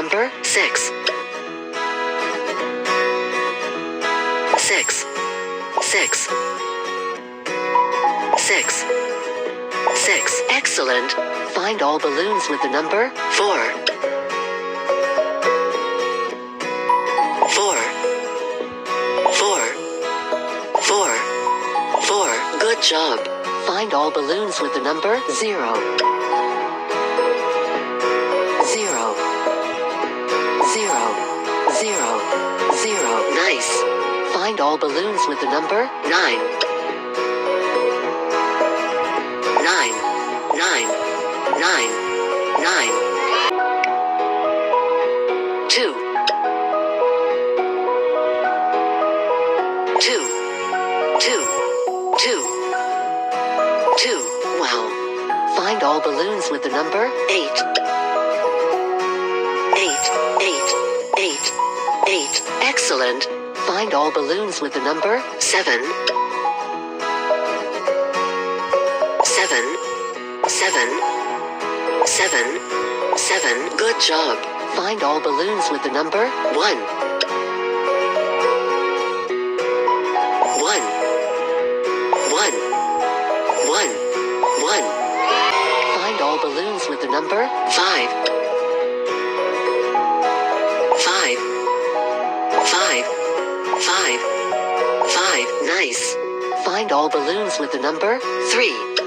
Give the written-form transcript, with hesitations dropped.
number 6. 6. 6. 6. 6. Excellent. Find all balloons with the number 4. 4. 4. 4. 4. Good job. Find all balloons with the number 0. 0. 0. 0. 0. Nice. Find all balloons with the number 9. 9. 9. 9. 9. 2. 2. 2. 2. 2. Wow. Find all balloons with the number 8. 8. 8. 8. 8. Excellent. Find all balloons with the number 7. 7. 7. 7. 7. Good job. Find all balloons with the number 1. 1. 1. 1. 1. Find all balloons with the number 5. 5. 5. 5. 5. Nice. Find all balloons with the number 3.